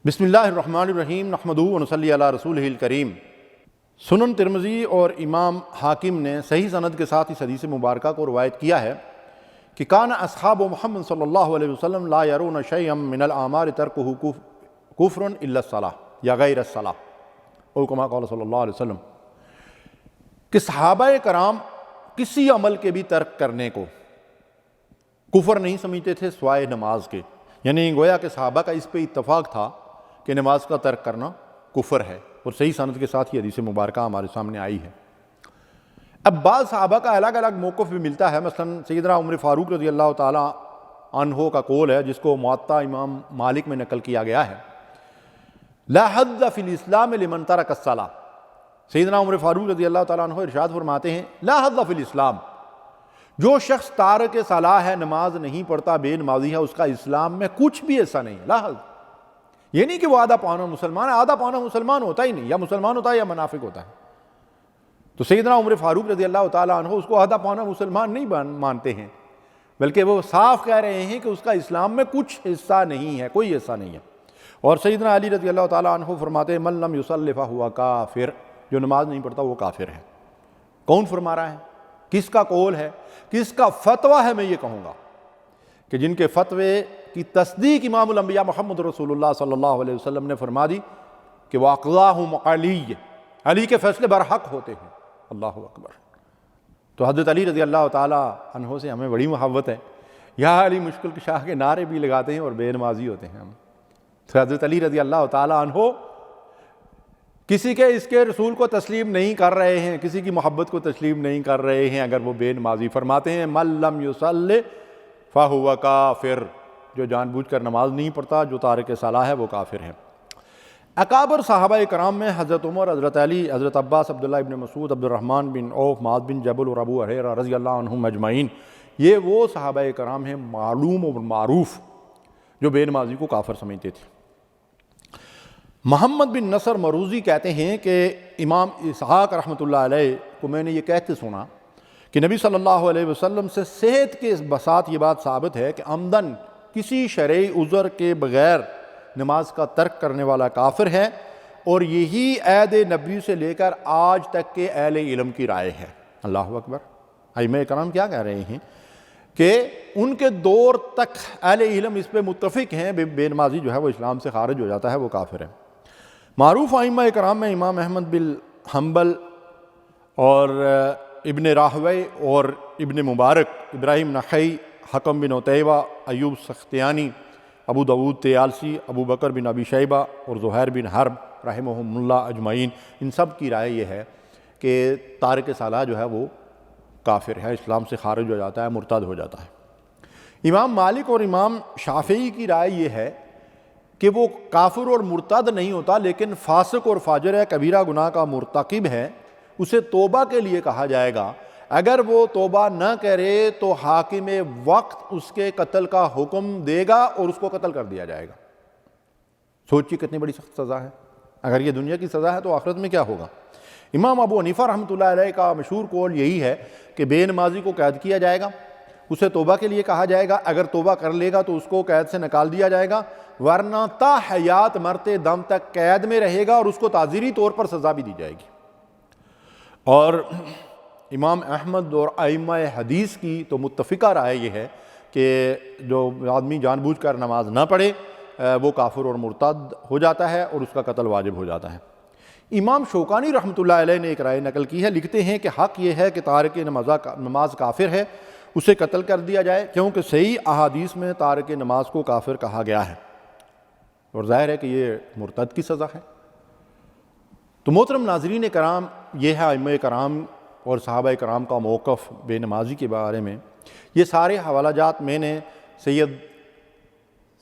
بسم اللہ الرحمن الرحیم نحمدہ ونصلی علی رسولہ الکریم۔ سنن ترمذی اور امام حاکم نے صحیح سند کے ساتھ اس حدیث مبارکہ کو روایت کیا ہے کہ کان اصحاب محمد صلی اللہ علیہ وسلم لا یرون شیئا من الاعمار ترکہ کفر الا الصلاۃ یا غیر الصلاۃ او کما قال صلی اللہ علیہ وسلم، کہ صحابہ کرام کسی عمل کے بھی ترک کرنے کو کفر نہیں سمجھتے تھے سوائے نماز کے، یعنی گویا کہ صحابہ کا اس پہ اتفاق تھا کہ نماز کا ترک کرنا کفر ہے، اور صحیح سند کے ساتھ یہ حدیث مبارکہ ہمارے سامنے آئی ہے۔ اب بعض صحابہ کا الگ الگ موقف بھی ملتا ہے، مثلا سیدنا عمر فاروق رضی اللہ تعالیٰ عنہ کا قول ہے جس کو موطا امام مالک میں نقل کیا گیا ہے، لا حد فی الاسلام لمن ترک الصلاۃ۔ سیدنا عمر فاروق رضی اللہ تعالیٰ عنہ ارشاد فرماتے ہیں لا حد فی الاسلام، جو شخص تارک صلاۃ ہے، نماز نہیں پڑھتا، بے نمازی ہے، اس کا اسلام میں کچھ بھی ایسا نہیں، لا حد، یہ نہیں کہ وہ آدھا پونا مسلمان ہے، آدھا پونا مسلمان ہوتا ہی نہیں، یا مسلمان ہوتا ہے یا منافق ہوتا ہے۔ تو سیدنا عمر فاروق رضی اللہ تعالیٰ عنہ اس کو آدھا پونا مسلمان نہیں مانتے ہیں، بلکہ وہ صاف کہہ رہے ہیں کہ اس کا اسلام میں کچھ حصہ نہیں ہے، کوئی حصہ نہیں ہے۔ اور سیدنا علی رضی اللہ تعالیٰ عنہ فرماتے ہیں من لم یصلی فہو کافر، جو نماز نہیں پڑھتا وہ کافر ہے۔ کون فرما رہا ہے؟ کس کا قول ہے؟ کس کا فتویٰ ہے؟ میں یہ کہوں گا کہ جن کے فتوے کی تصدیق امام الانبیاء محمد رسول اللہ صلی اللہ علیہ وسلم نے فرما دی کہ وَأَقْضَاهُمْ عَلِيٌّ، علی کے فیصلے برحق ہوتے ہیں۔ اللہ اکبر۔ تو حضرت علی رضی اللہ تعالیٰ عنہ سے ہمیں بڑی محبت ہے، یا علی مشکل کشا کے نعرے بھی لگاتے ہیں اور بے نمازی ہوتے ہیں ہم۔ تو حضرت علی رضی اللہ تعالیٰ عنہ کسی کے اس کے رسول کو تسلیم نہیں کر رہے ہیں، کسی کی محبت کو تسلیم نہیں کر رہے ہیں اگر وہ بے نمازی۔ فرماتے ہیں من لم یصلی فہو کافر، جو جان بوجھ کر نماز نہیں پڑھتا، جو تارک صلاۃ ہے، وہ کافر ہے۔ اکابر صحابہ کرام میں حضرت عمر، حضرت علی، حضرت عباس، عبداللہ ابن مسعود، عبد الرحمن بن عوف، معاذ بن جبل اور ابو ہریرہ رضی اللہ عنہم اجمعین، یہ وہ صحابہ کرام ہیں معلوم اور معروف جو بے نمازی کو کافر سمجھتے تھے۔ محمد بن نصر مروزی کہتے ہیں کہ امام اسحاق رحمۃ اللہ علیہ کو میں نے یہ کہتے سنا کہ نبی صلی اللہ علیہ وسلم سے صحت کے بساط یہ بات ثابت ہے کہ عمدن کسی شرعی عذر کے بغیر نماز کا ترک کرنے والا کافر ہے، اور یہی عہد نبی سے لے کر آج تک کے اہل علم کی رائے ہے۔ اللہ اکبر۔ ائمہ کرام کیا کہہ رہے ہیں کہ ان کے دور تک اہل علم اس پہ متفق ہیں بے نمازی جو ہے وہ اسلام سے خارج ہو جاتا ہے، وہ کافر ہے۔ معروف ائمہ کرام میں امام احمد بن حنبل اور ابن راہوی اور ابن مبارک، ابراہیم نخعی، حکم بن عتیبہ، ایوب سختیانی، ابو داود طیالسی، ابو بکر بن ابی شیبہ اور زہیر بن حرب رحمہم اللہ اجمعین، ان سب کی رائے یہ ہے کہ تارک صلاۃ جو ہے وہ کافر ہے، اسلام سے خارج ہو جاتا ہے، مرتد ہو جاتا ہے۔ امام مالک اور امام شافعی کی رائے یہ ہے کہ وہ کافر اور مرتد نہیں ہوتا، لیکن فاسق اور فاجر ہے، کبیرہ گناہ کا مرتکب ہے، اسے توبہ کے لیے کہا جائے گا۔ اگر وہ توبہ نہ کرے تو حاکم وقت اس کے قتل کا حکم دے گا اور اس کو قتل کر دیا جائے گا۔ سوچیے کتنی بڑی سخت سزا ہے، اگر یہ دنیا کی سزا ہے تو آخرت میں کیا ہوگا۔ امام ابو حنیفہ رحمۃ اللہ علیہ کا مشہور قول یہی ہے کہ بے نمازی کو قید کیا جائے گا، اسے توبہ کے لیے کہا جائے گا، اگر توبہ کر لے گا تو اس کو قید سے نکال دیا جائے گا، ورنہ تا حیات مرتے دم تک قید میں رہے گا اور اس کو تعزیری طور پر سزا بھی دی جائے گی۔ اور امام احمد اور ائمہ حدیث کی تو متفقہ رائے یہ ہے کہ جو آدمی جان بوجھ کر نماز نہ پڑھے وہ کافر اور مرتد ہو جاتا ہے اور اس کا قتل واجب ہو جاتا ہے۔ امام شوکانی رحمۃ اللہ علیہ نے ایک رائے نقل کی ہے، لکھتے ہیں کہ حق یہ ہے کہ تارک نماز کافر ہے، اسے قتل کر دیا جائے، کیونکہ صحیح احادیث میں تارک نماز کو کافر کہا گیا ہے، اور ظاہر ہے کہ یہ مرتد کی سزا ہے۔ تو محترم ناظرین کرام، یہ ہے ائمہ کرام اور صحابہ کرام کا موقف بے نمازی کے بارے میں۔ یہ سارے حوالہ جات میں نے سید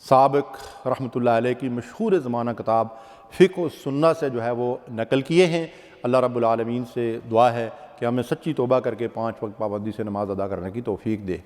سابق رحمۃ اللہ علیہ کی مشہور زمانہ کتاب فقہ السنہ سے جو ہے وہ نقل کیے ہیں۔ اللہ رب العالمین سے دعا ہے کہ ہمیں سچی توبہ کر کے 5 وقت پابندی سے نماز ادا کرنے کی توفیق دے۔